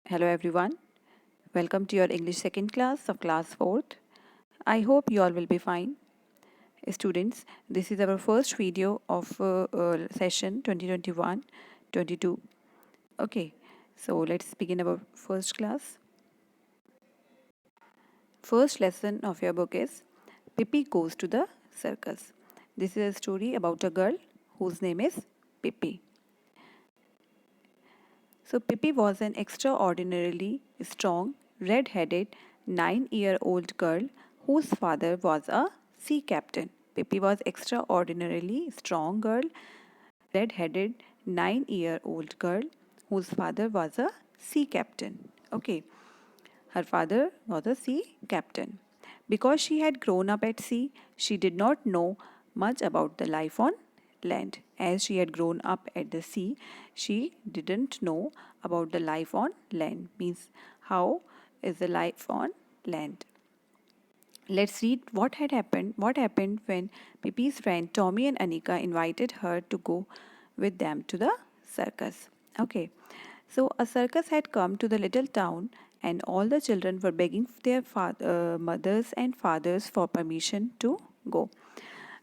Hello everyone. Welcome to your English second class of class 4th. I hope you all will be fine. Students, this is our first video of session 2021-22. Okay, so let's begin our first class. First lesson of your book is Pippi Goes to the Circus. This is a story about a girl whose name is Pippi. So Pippi was an extraordinarily strong, red-headed, 9-year-old girl whose father was a sea captain. Pippi was extraordinarily strong girl, red-headed, 9-year-old girl whose father was a sea captain. Okay, her father was a sea captain. Because she had grown up at sea, she did not know much about the life on land. As she had grown up at the sea, she didn't know about the life on land. Means, how is the life on land? Let's read what had happened. What happened when Pippi's friend Tommy and Anika invited her to go with them to the circus. Okay, so a circus had come to the little town, and all the children were begging their mothers and fathers for permission to go.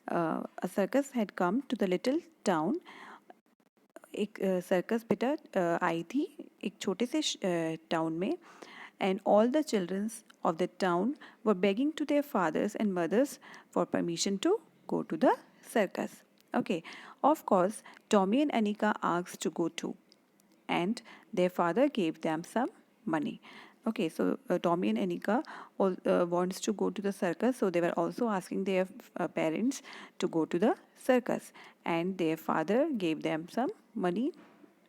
A circus had come to the little town. एक circus बेटा आई थी एक छोटे से town में and all the children of the town were begging to their fathers and mothers for permission to go to the circus. Okay, of course, Tommy and Anika asked to go too, and their father gave them some money. Okay, so Tommy and Anika wants to go to the circus, so they were also asking their parents to go to the circus, and their father gave them some money.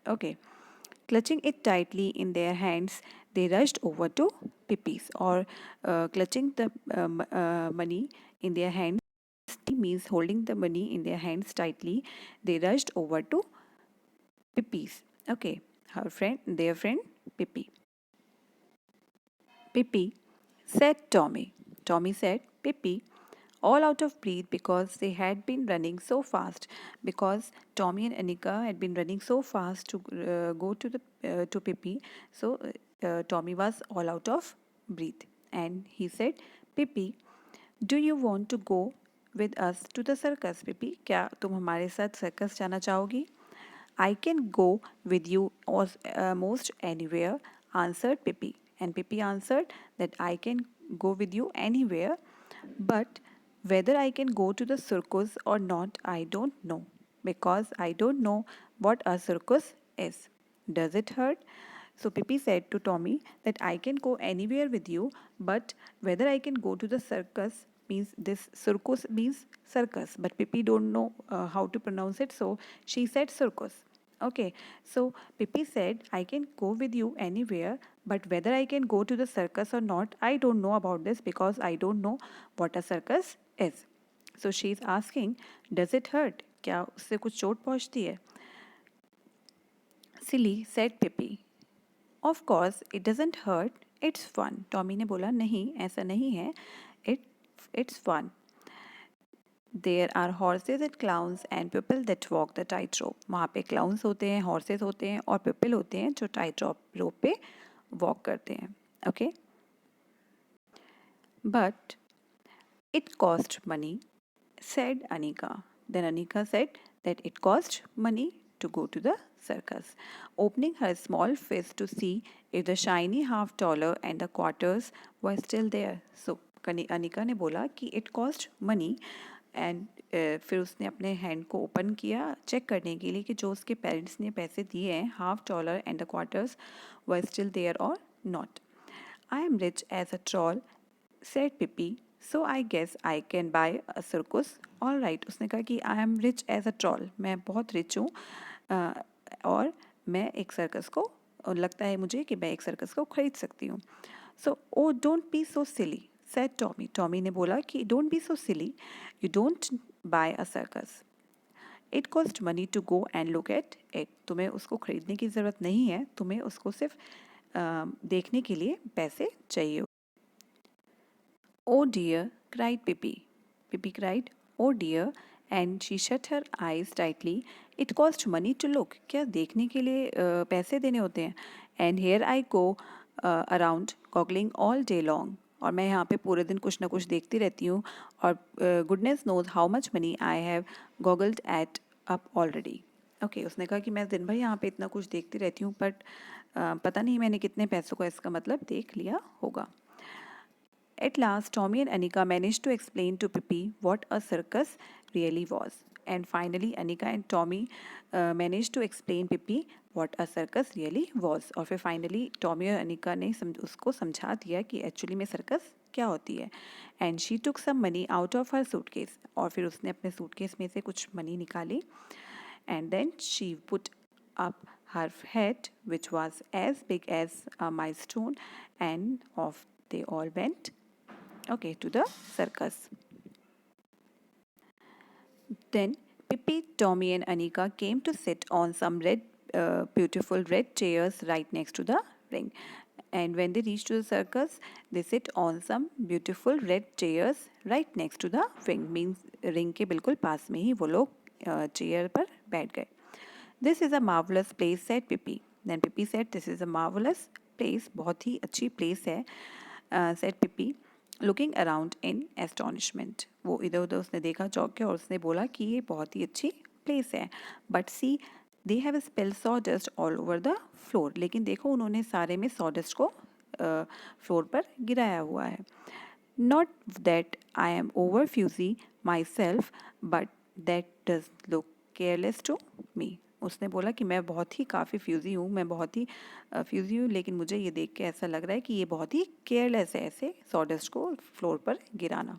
Okay, clutching it tightly in their hands, they rushed over to Pippi's, or clutching the money in their hands means holding the money in their hands tightly. They rushed over to Pippi's. Okay, their friend Pippi. Pippi, said Tommy. Tommy said, Pippi, all out of breath because they had been running so fast. Because Tommy and Anika had been running so fast to go to Pippi, so Tommy was all out of breath, and he said, Pippi, do you want to go with us to the circus? Pippi, क्या तुम हमारे साथ circus जाना चाहोगी? I can go with you most anywhere, answered Pippi. And Pippi answered that I can go with you anywhere, but whether I can go to the circus or not, I don't know, because I don't know what a circus is. Does it hurt? So Pippi said to Tommy that I can go anywhere with you, but whether I can go to the circus means this circus means circus, but Pippi don't know how to pronounce it, so she said circus. Okay, so Pippi said I can go with you anywhere, but whether I can go to the circus or not, I don't know about this because I don't know what a circus is. So she is asking, does it hurt? क्या उससे कुछ चोट पहुंचती है? Silly, said Pippi. Of course, it doesn't hurt. It's fun. Tommy ने बोला नहीं ऐसा नहीं है. It's fun. There are horses and clowns and people that walk the tightrope. वहाँ पे clowns होते हैं, horses होते हैं और people होते हैं जो tightrope rope पे walk करते हैं. Okay? But it cost money, said Anika. Then Anika said that it cost money to go to the circus, opening her small fist to see if the shiny half dollar and the quarters were still there. So Anika ने बोला कि it cost money, and फिर उसने अपने hand को open किया check करने के लिए कि जो उसके पेरेंट्स ने पैसे दिए हैं $half and the quarters were still there or not. I am rich as a troll, said Pippi, so I guess I can buy a circus. All right, उसने कहा कि I am rich as a troll, मैं बहुत rich हूँ और मैं एक circus को और लगता है मुझे कि मैं एक सर्कस को खरीद सकती हूँ. So oh don't be so silly, said Tommy. Tommy ने बोला कि don't be so silly, you don't buy a circus. It cost money to go and look at it. तुम्हें उसको खरीदने की ज़रूरत नहीं है, तुम्हें उसको सिर्फ देखने के लिए पैसे चाहिए. Oh dear, cried Pippi. Pippi cried, oh dear, and she shut her eyes tightly. It cost money to look. क्या देखने के लिए पैसे देने होते हैं? And here I go around goggling all day long, और मैं यहाँ पे पूरे दिन कुछ ना कुछ देखती रहती हूँ, और goodness knows how much money I have goggled at up already. Okay, उसने कहा कि मैं दिन भर यहाँ पे इतना कुछ देखती रहती हूँ, बट पता नहीं मैंने कितने पैसों का इसका मतलब देख लिया होगा। At last, Tommy and Anika managed to explain to Pippi what a circus really was. And finally, Anika and Tommy managed to explain Pippi what a circus really was. और फिर finally Tommy और Anika ने उसको समझा दिया कि actually में circus क्या होती है. And she took some money out of her suitcase. और फिर उसने अपने suitcase में से कुछ money निकाली. And then she put up her head, which was as big as a milestone, and off they all went, okay, to the circus. Then Pippi, Tommy, and Anika came to sit on some beautiful red chairs right next to the ring. And when they reached to the circus, they sit on some beautiful red chairs right next to the ring. Means ring के बिल्कुल पास में ही वो लोग chair पर बैठ गए. This is a marvelous place, said Pippi. Then Pippi said, "This is a marvelous place. बहुत ही अच्छी place है," said Pippi, looking around in astonishment. वो इधर उधर उसने देखा चौंक के, और उसने बोला कि ये बहुत ही अच्छी place है. But see, they have spilled sawdust all over the floor. लेकिन देखो उन्होंने सारे में sawdust को फ्लोर पर गिराया हुआ है. Not that I am over fusy myself, but that does look careless to me. उसने बोला कि मैं बहुत ही काफ़ी फ्यूज़ी हूँ, मैं बहुत ही फ्यूज़ी हूँ, लेकिन मुझे ये देख के ऐसा लग रहा है कि ये बहुत ही केयरलेस है ऐसे सॉडस्ट को फ्लोर पर गिराना.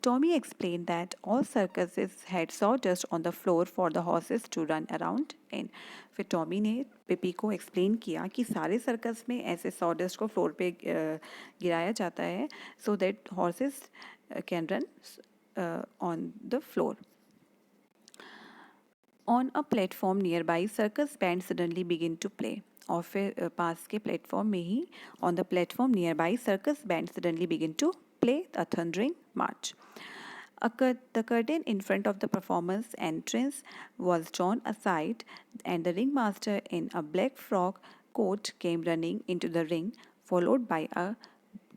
Tommy explained that all circuses had sawdust on the floor for the horses to run around in. फिर टॉमी ने पिपी को एक्सप्लेन किया कि सारे सर्कस में ऐसे सॉडस्ट को फ्लोर पे गिराया जाता है so that horses can run on the floor. On a platform nearby, circus band suddenly begin to play. और फिर पास के प्लेटफॉर्म में ही on the platform nearby, circus band suddenly begin to play a thundering march. The curtain in front of the performer's entrance was drawn aside, and the ringmaster in a black frock coat came running into the ring, followed by a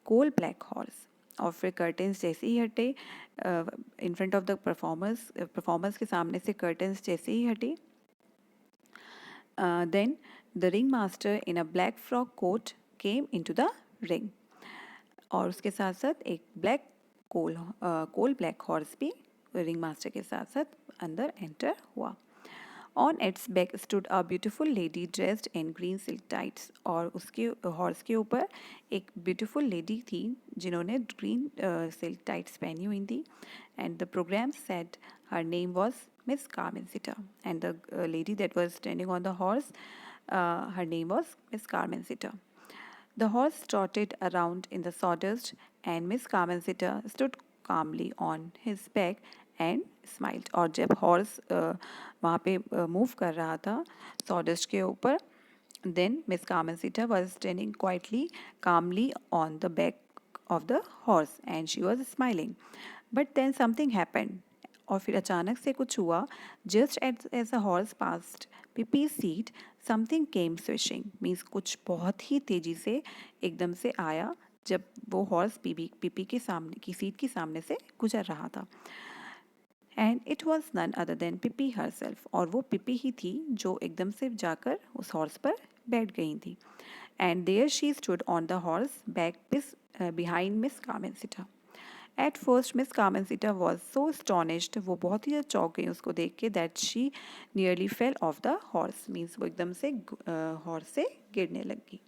coal black horse. और फिर curtains जैसे ही हटे, in front of the performers के सामने से curtains जैसे ही हटे, then the ring master in a black frock coat came into the ring. और उसके साथ साथ एक कोल ब्लैक हॉर्स भी रिंग मास्टर के साथ साथ अंदर एंटर हुआ. On its back stood a beautiful lady dressed in green silk tights. और उसके हॉर्स के ऊपर एक ब्यूटीफुल लेडी थी जिन्होंने ग्रीन सिल्क टाइट्स पहनी हुई थी. And the programme said her name was Miss Carmencita. And the lady that was standing on the horse, her name was Miss Carmencita. The horse trotted around in the sawdust, and Miss Carmencita stood calmly on his back and smiled. और जब horse वहाँ पे move कर रहा था sawdust के ऊपर, then Miss Carmencita was standing quietly, calmly on the back of the horse, and she was smiling. But then something happened. और फिर अचानक से कुछ हुआ. Just as a horse passed Pippi seat, something came swishing. Means कुछ बहुत ही तेज़ी से एकदम से आया जब वो हॉर्स पिपी के सामने की सीट के सामने से गुजर रहा था. And it was none other than Pippi herself. और वो पिपी ही थी जो एकदम से जाकर उस हॉर्स पर बैठ गई थी. And there she stood on the horse back behind Miss Carmencita. At first Miss Carmencita was so astonished, वो बहुत ही चौंक गई उसको देख के, that she nearly fell off the horse. Means वो एकदम से हॉर्स से गिरने लगी.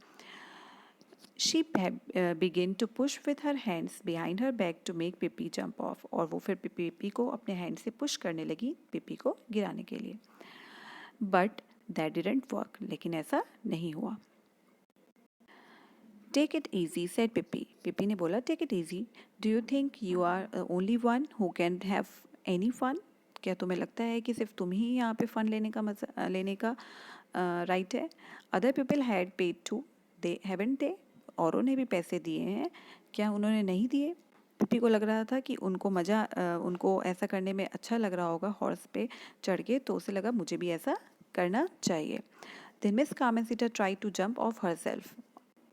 She begin to push with her hands behind her back to make Pippi jump off. और वो फिर पिपी को अपने हैंड से पुश करने लगी पिपी को गिराने के लिए. But that didn't work. लेकिन ऐसा नहीं हुआ. Take it easy, said Pippi. Pippi ने बोला, take it easy. Do you think you are the only one who can have any fun? क्या तुम्हें लगता है कि सिर्फ तुम ही यहाँ पे फन लेने का राइट है? Other people had paid too. They haven't they? औरों ने भी पैसे दिए हैं, क्या उन्होंने नहीं दिए? पिप्पी को लग रहा था कि उनको ऐसा करने में अच्छा लग रहा होगा हॉर्स पे चढ़ के, तो उसे लगा मुझे भी ऐसा करना चाहिए. Then Miss Carmencita tried to jump off herself,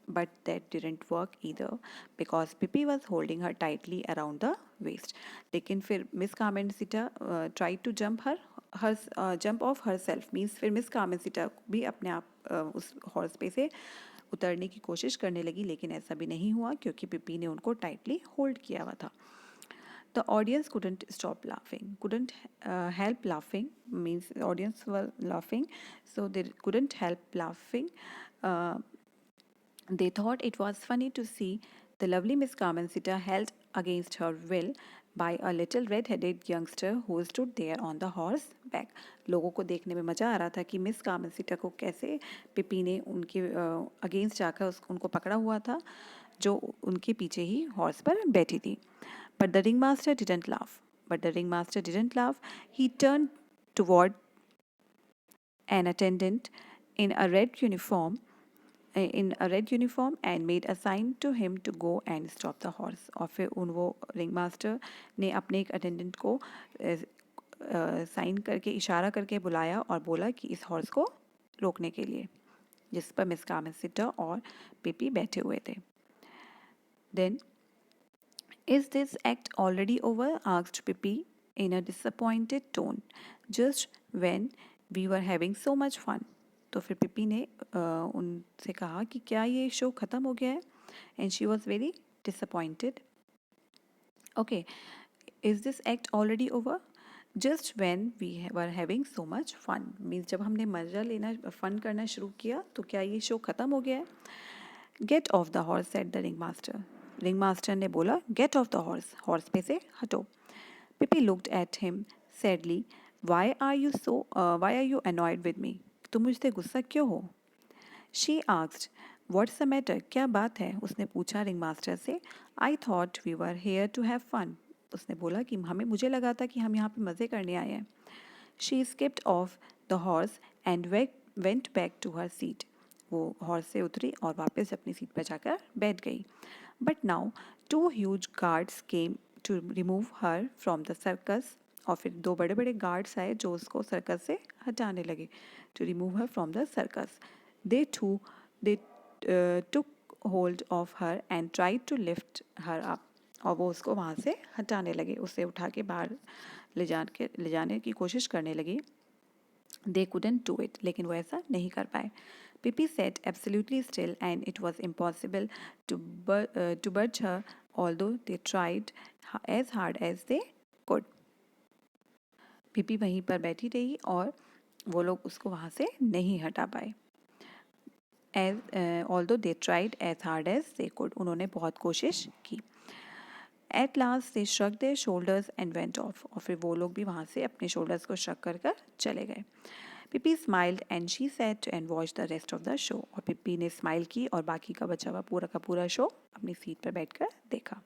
but that didn't work either because Pippi was holding her tightly around the waist. लेकिन फिर Miss Carmencita tried to jump off herself means फिर मिस कार्मेंसिटा भी अपने आप उस horse पे से उतरने की कोशिश करने लगी, लेकिन ऐसा भी नहीं हुआ क्योंकि पिप्पी ने उनको टाइटली होल्ड किया हुआ था. The audience couldn't stop laughing, couldn't help laughing, means the audience were laughing, so they couldn't help laughing. Uh, they thought it was funny to see the lovely Miss Carmencita held against her will by a little red-headed youngster who stood there on the horse back. लोगों को देखने में मज़ा आ रहा था कि miss कार्मेंसिटा को कैसे पिपी ने उनके अगेंस्ट जाकर उनको पकड़ा हुआ था, जो उनके पीछे ही हॉर्स पर बैठी थी. But the ringmaster didn't laugh. He turned toward an attendant in a red uniform and made a sign to him to go and stop the horse. और फिर वो रिंग मास्टर ने अपने एक अटेंडेंट को साइन करके इशारा करके बुलाया और बोला कि इस हॉर्स को रोकने के लिए, जिस पर मिस कार्मेंसिटा और पिपी बैठे हुए थे. Then, is this act already over? Asked Pippi in a disappointed tone, just when we were having so much fun. तो फिर पिपी ने उनसे कहा कि क्या ये शो ख़त्म हो गया है? And she was very disappointed. Okay, is this act already over? Just when we were having so much fun. Means जब हमने मज़ा लेना फन करना शुरू किया तो क्या ये शो ख़त्म हो गया है? Get off the horse, said the ringmaster. Ringmaster ने बोला, get off the horse. Horse पे से हटो. Pippi looked at him sadly. Why are you annoyed with me? तुम मुझसे गुस्सा क्यों हो? She asked. What's the matter? क्या बात है? उसने पूछा ringmaster से. I thought we were here to have fun. उसने बोला कि मुझे लगा था कि हम यहाँ पे मज़े करने आए हैं. She skipped off the horse and went back to her seat. वो हॉर्स से उतरी और वापस अपनी सीट पर जाकर बैठ गई. But now 2 huge guards came to remove her from the circus. और फिर 2 बड़े बड़े गार्ड्स आए जो उसको सर्कस से हटाने लगे. To remove her from the circus. They took hold of her and tried to lift her up. और वो उसको वहाँ से हटाने लगे, उसे उठा के बाहर ले जाने की कोशिश करने लगी. They couldn't do it, लेकिन वो ऐसा नहीं कर पाए. Pippi sat absolutely still and it was impossible to budge her, although they tried as hard as they could. Pippi वहीं पर बैठी रही और वो लोग उसको वहाँ से नहीं हटा पाए. Although they tried as hard as they could, उन्होंने बहुत कोशिश की. At last they shrugged their shoulders and went off. और फिर वो लोग भी वहाँ से अपने shoulders को shrug कर चले गए. Pippi smiled and she sat and watched the rest of the show. और पिप्पी ने स्माइल की और बाकी का बचा हुआ पूरा का पूरा शो अपनी सीट पर बैठकर देखा.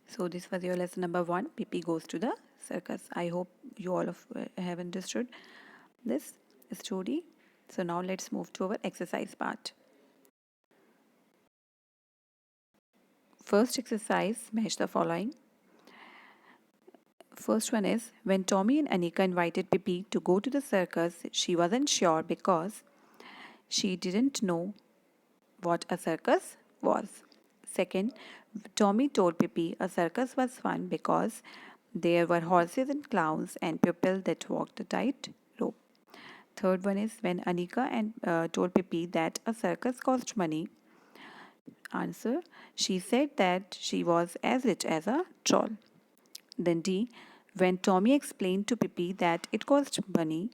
So this was your lesson number 1. Pippi goes to the circus. I hope you all have understood this story. So now let's move to our exercise part. First exercise, match the following. First one is, when Tommy and Anika invited Pippi to go to the circus, she wasn't sure because she didn't know what a circus was. Second, Tommy told Pippi a circus was fun because there were horses and clowns and people that walked the tight rope. Third one is, when Anika told Pippi that a circus cost money. Answer, she said that she was as rich as a troll. Then D, when Tommy explained to Pippi that it cost money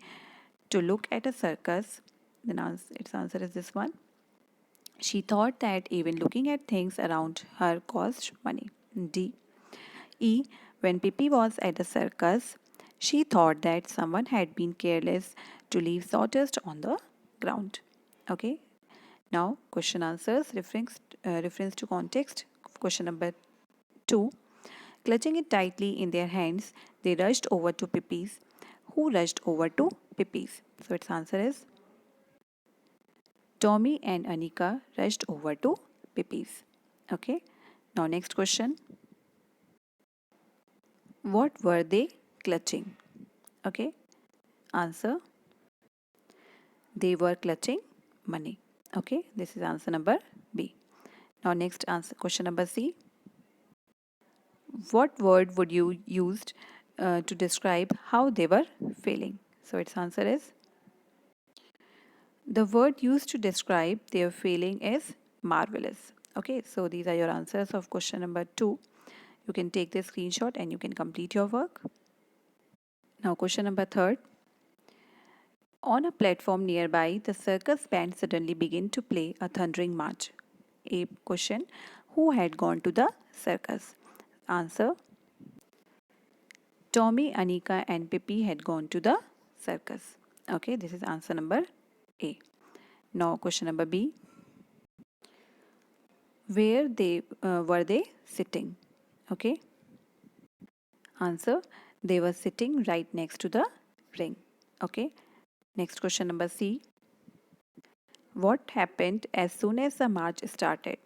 to look at a circus, then its answer is this one. She thought that even looking at things around her cost money. D. E, when Pippi was at the circus, she thought that someone had been careless to leave sawdust on the ground. Okay. Now, question answers, reference to context. Question number 2. Clutching it tightly in their hands, they rushed over to Pippi's. Who rushed over to Pippi's? So its answer is Tommy and Anika rushed over to Pippi's. Okay. Now next question. What were they clutching? Okay. Answer. They were clutching money. Okay, this is answer number B. Now next answer, question number C. What word would you used to describe how they were feeling? So its answer is, the word used to describe their feeling is marvelous. Okay, so these are your answers of question number 2. You can take the screenshot and you can complete your work. Now question number 3. On a platform nearby, the circus band suddenly began to play a thundering march. A question: who had gone to the circus? Answer: Tommy, Anika, and Pippi had gone to the circus. Okay, this is answer number A. Now, question number B. Where they were they sitting? Okay, answer: they were sitting right next to the ring. Okay, next question number C. What happened as soon as the march started?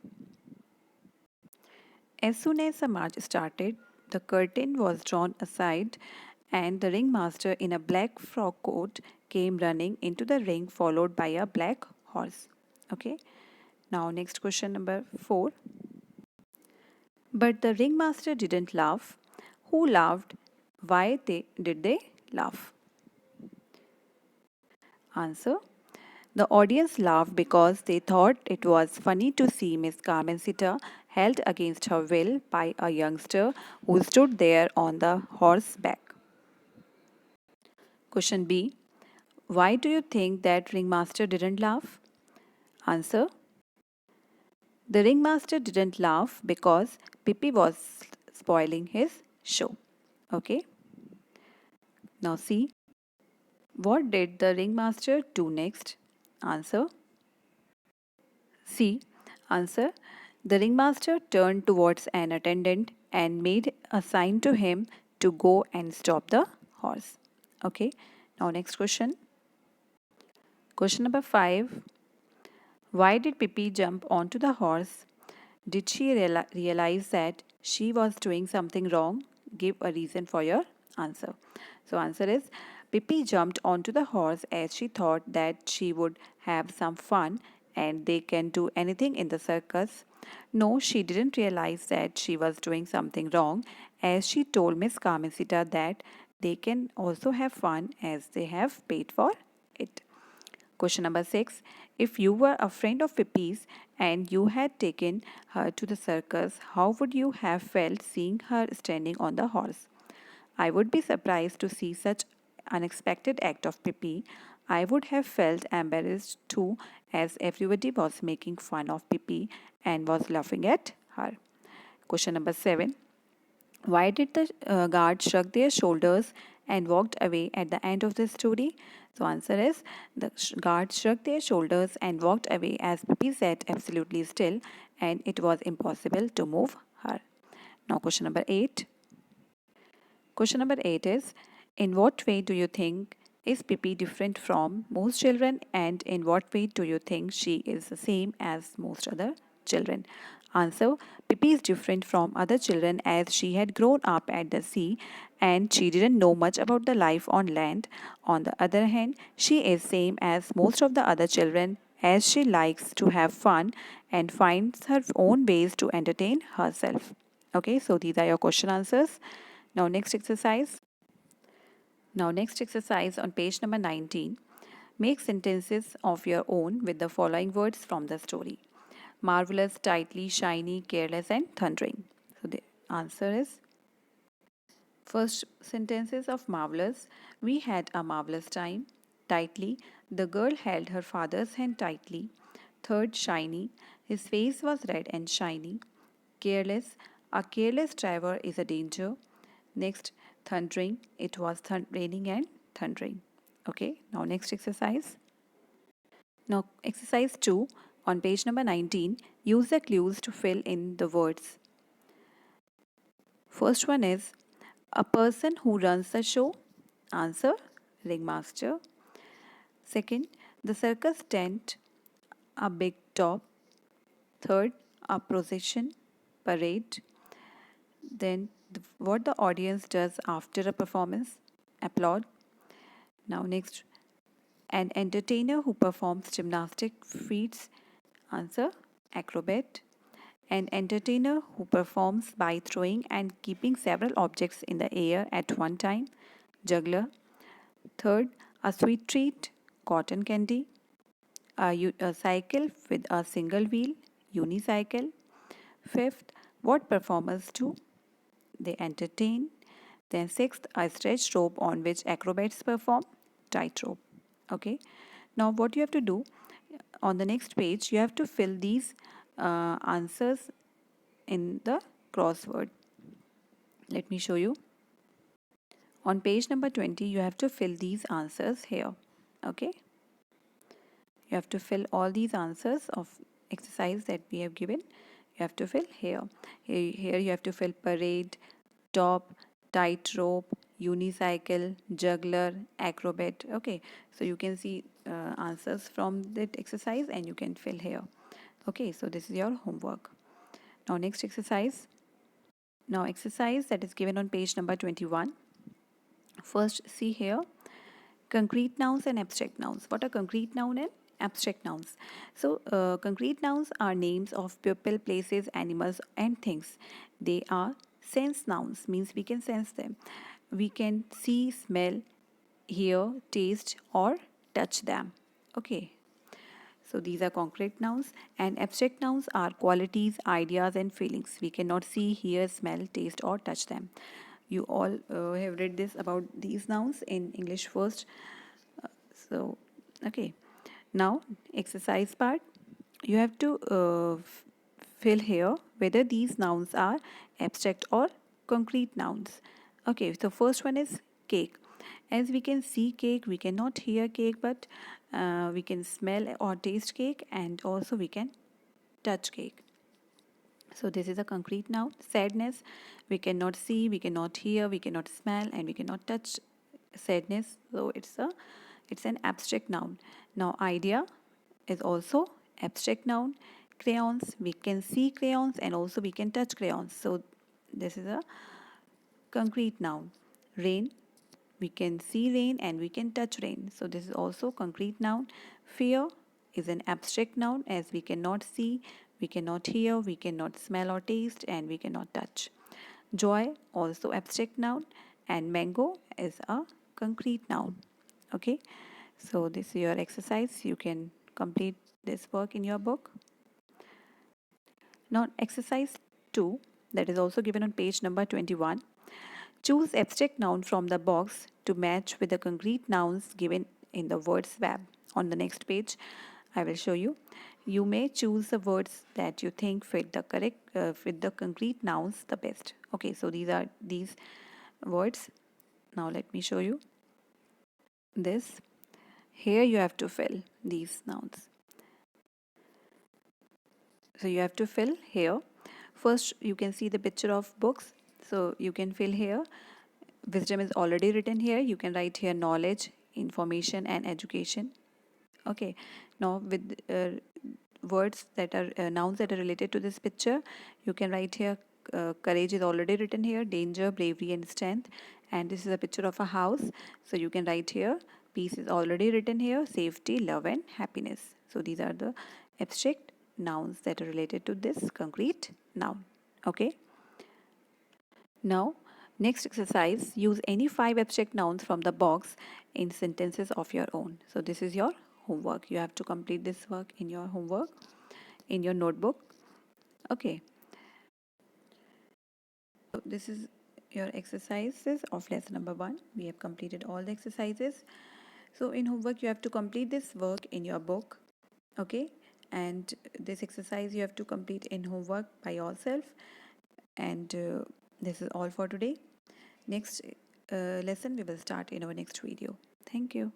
As soon as the march started, the curtain was drawn aside and the ringmaster in a black frock coat came running into the ring followed by a black horse. Okay. Now next question number 4. But the ringmaster didn't laugh. Who laughed? Why did they laugh? Answer: the audience laughed because they thought it was funny to see Miss Carmencita held against her will by a youngster who stood there on the horseback. Question B. Why do you think that ringmaster didn't laugh? Answer: the ringmaster didn't laugh because Pippi was spoiling his show. Okay. Now see, what did the ringmaster do next? Answer: C. Answer: the ringmaster turned towards an attendant and made a sign to him to go and stop the horse. Okay. Now next question. Question number 5. Why did Pippi jump onto the horse? Did she realize that she was doing something wrong? Give a reason for your answer. So answer is, Pippi jumped onto the horse as she thought that she would have some fun and they can do anything in the circus. No, she didn't realize that she was doing something wrong as she told Miss Carmencita that they can also have fun as they have paid for it. Question number 6. If you were a friend of Pippi's and you had taken her to the circus, how would you have felt seeing her standing on the horse? I would be surprised to see such unexpected act of Pippi. I would have felt embarrassed too, as everybody was making fun of Pippi and was laughing at her. Question number 7. Why did the guard shrug their shoulders and walked away at the end of the story? So answer is, the guard shrugged their shoulders and walked away as Pippi sat absolutely still and it was impossible to move her. Now question number 8. Question number 8 is, in what way do you think is Pippi different from most children and in what way do you think she is the same as most other children? Answer: Pippi is different from other children as she had grown up at the sea and she didn't know much about the life on land. On the other hand, she is same as most of the other children as she likes to have fun and finds her own ways to entertain herself. Okay, so these are your question answers. Now next exercise. Now next exercise on page number 19. Make sentences of your own with the following words from the story: marvelous, tightly, shiny, careless, and thundering. So the answer is, first sentences of marvelous: we had a marvelous time. Tightly, the girl held her father's hand tightly. Third, shiny, his face was red and shiny. Careless, a careless driver is a danger. Next, thundering, it was raining and thundering. Okay, now next exercise. Now, exercise 2 on page number 19, use the clues to fill in the words. First one is, a person who runs the show. Answer: ringmaster. Second, the circus tent, a big top. Third, a procession, parade. Then, what the audience does after a performance, applaud. Now, next, An entertainer who performs gymnastic feats. Answer, acrobat. An entertainer who performs by throwing and keeping several objects in the air at one time. Juggler. Third, a sweet treat, cotton candy. A cycle with a single wheel, unicycle. Fifth, what performers do? They entertain. Then sixth, a stretched rope on which acrobats perform, tightrope. Okay. Now what you have to do on the next page, you have to fill these answers in the crossword. Let me show you. On page number 20, you have to fill these answers here. Okay. You have to fill all these answers of exercise that we have given. You have to fill here. Here you have to fill parade, top, tightrope, unicycle, juggler, acrobat. Okay, so you can see answers from that exercise and you can fill here. Okay, so this is your homework. Now next exercise. Now exercise that is given on page number 21. First see here, concrete nouns and abstract nouns. What are concrete noun and abstract nouns? So concrete nouns are names of people, places, animals and things. They are sense nouns, means we can sense them. We can see, smell, hear, taste or touch them. Okay, so these are concrete nouns, and abstract nouns are qualities, ideas and feelings. We cannot see, hear, smell, taste or touch them. You all have read this about these nouns in English first. So, okay. Now, exercise part. You have to fill here whether these nouns are abstract or concrete nouns. Okay, so first one is cake. As we can see cake, we cannot hear cake, but we can smell or taste cake, and also we can touch cake. So this is a concrete noun. Sadness, we cannot see, we cannot hear, we cannot smell, and we cannot touch sadness. So it's an abstract noun. Now idea is also abstract noun. Crayons, we can see crayons and also we can touch crayons. So this is a concrete noun. Rain, we can see rain and we can touch rain. So this is also concrete noun. Fear is an abstract noun, as we cannot see, we cannot hear, we cannot smell or taste, and we cannot touch. Joy, also abstract noun, and mango is a concrete noun. Okay, so this is your exercise. You can complete this work in your book. Now exercise 2, that is also given on page number 21. Choose abstract noun from the box to match with the concrete nouns given in the words web. On the next page, I will show you. You may choose the words that you think fit the concrete nouns the best. Okay, so these are these words. Now let me show you this. Here you have to fill these nouns. So you have to fill here. First, you can see the picture of books. So you can fill here. Wisdom is already written here. You can write here knowledge, information, and education. Okay. Now with words that are nouns that are related to this picture, you can write here courage is already written here, danger, bravery, and strength. And this is a picture of a house. So you can write here peace is already written here, safety, love, and happiness. So these are the abstract nouns that are related to this concrete noun. Okay. Now, next exercise, use any 5 abstract nouns from the box in sentences of your own. So this is your homework. You have to complete this work in your homework, in your notebook. Okay. So this is your exercises of lesson number 1. We have completed all the exercises. So in homework, you have to complete this work in your book. Okay. And this exercise you have to complete in homework by yourself. And this is all for today. Next lesson we will start in our next video. Thank you.